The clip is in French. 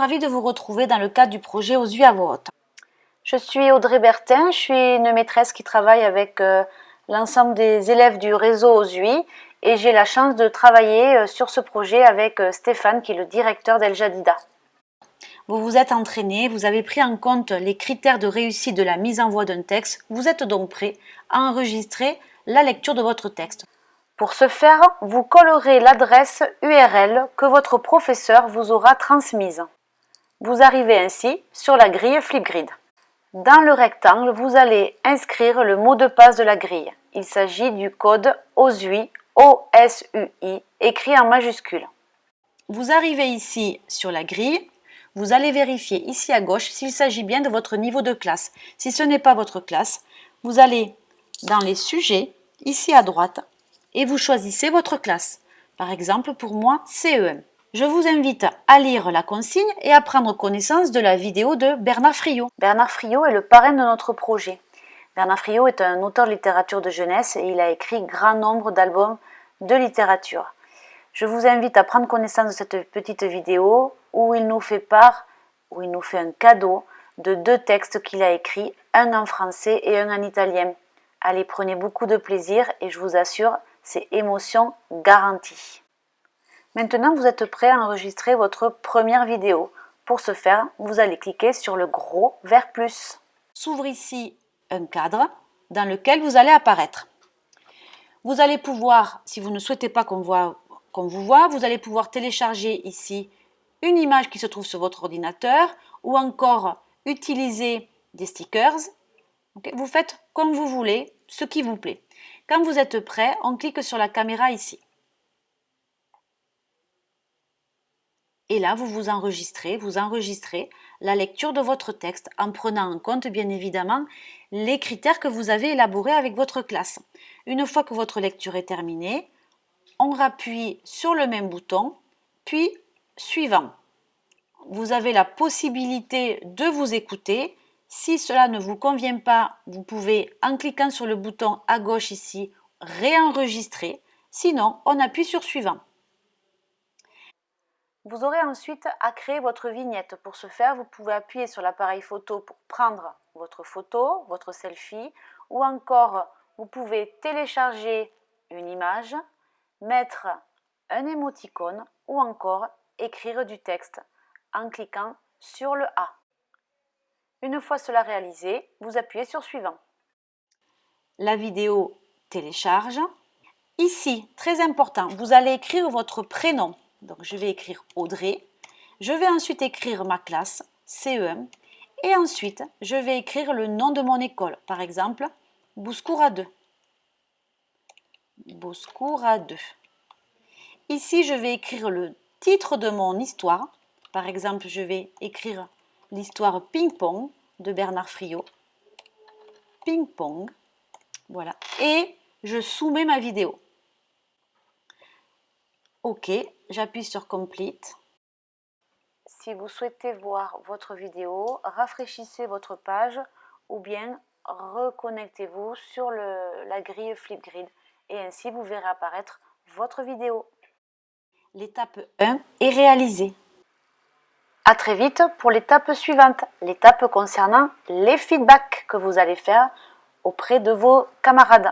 ravie de vous retrouver dans le cadre du projet Aux yeux à voix haute. Je suis Audrey Bertin, je suis une maîtresse qui travaille avec l'ensemble des élèves du réseau Aux yeux et j'ai la chance de travailler sur ce projet avec Stéphane qui est le directeur d'El Jadida. Vous vous êtes entraîné, vous avez pris en compte les critères de réussite de la mise en voix d'un texte, vous êtes donc prêt à enregistrer la lecture de votre texte. Pour ce faire, vous collerez l'adresse URL que votre professeur vous aura transmise. Vous arrivez ainsi sur la grille Flipgrid. Dans le rectangle, vous allez inscrire le mot de passe de la grille. Il s'agit du code OSUI, O-S-U-I, écrit en majuscule. Vous arrivez ici sur la grille. Vous allez vérifier ici à gauche s'il s'agit bien de votre niveau de classe. Si ce n'est pas votre classe, vous allez dans les sujets, ici à droite, et vous choisissez votre classe. Par exemple, pour moi, CE1. Je vous invite à lire la consigne et à prendre connaissance de la vidéo de Bernard Friot. Bernard Friot est le parrain de notre projet. Bernard Friot est un auteur de littérature de jeunesse et il a écrit grand nombre d'albums de littérature. Je vous invite à prendre connaissance de cette petite vidéo où il nous fait un cadeau de 2 textes qu'il a écrits, un en français et un en italien. Allez, prenez beaucoup de plaisir et je vous assure, c'est émotion garantie. Maintenant, vous êtes prêt à enregistrer votre première vidéo. Pour ce faire, vous allez cliquer sur le gros vert plus. S'ouvre ici un cadre dans lequel vous allez apparaître. Vous allez pouvoir, si vous ne souhaitez pas qu'on vous voit, vous allez pouvoir télécharger ici une image qui se trouve sur votre ordinateur ou encore utiliser des stickers. Okay, vous faites comme vous voulez, ce qui vous plaît. Quand vous êtes prêt, on clique sur la caméra ici. Et là, vous enregistrez la lecture de votre texte en prenant en compte bien évidemment les critères que vous avez élaborés avec votre classe. Une fois que votre lecture est terminée, on rappuie sur le même bouton, puis suivant. Vous avez la possibilité de vous écouter. Si cela ne vous convient pas, vous pouvez, en cliquant sur le bouton à gauche ici, réenregistrer. Sinon, on appuie sur suivant. Vous aurez ensuite à créer votre vignette. Pour ce faire, vous pouvez appuyer sur l'appareil photo pour prendre votre photo, votre selfie, ou encore vous pouvez télécharger une image, mettre un émoticône ou encore écrire du texte en cliquant sur le A. Une fois cela réalisé, vous appuyez sur suivant. La vidéo télécharge. Ici, très important, vous allez écrire votre prénom. Donc je vais écrire Audrey. Je vais ensuite écrire ma classe, CE1. Et ensuite, je vais écrire le nom de mon école. Par exemple, Bouscoura 2. Bouscoura 2. Ici, je vais écrire le titre de mon histoire. Par exemple, je vais écrire l'histoire Ping-Pong de Bernard Friot. Ping-Pong. Voilà. Et je soumets ma vidéo. OK, j'appuie sur Complete. Si vous souhaitez voir votre vidéo, rafraîchissez votre page ou bien reconnectez-vous sur la grille Flipgrid et ainsi vous verrez apparaître votre vidéo. L'étape 1 est réalisée. À très vite pour l'étape suivante, l'étape concernant les feedbacks que vous allez faire auprès de vos camarades.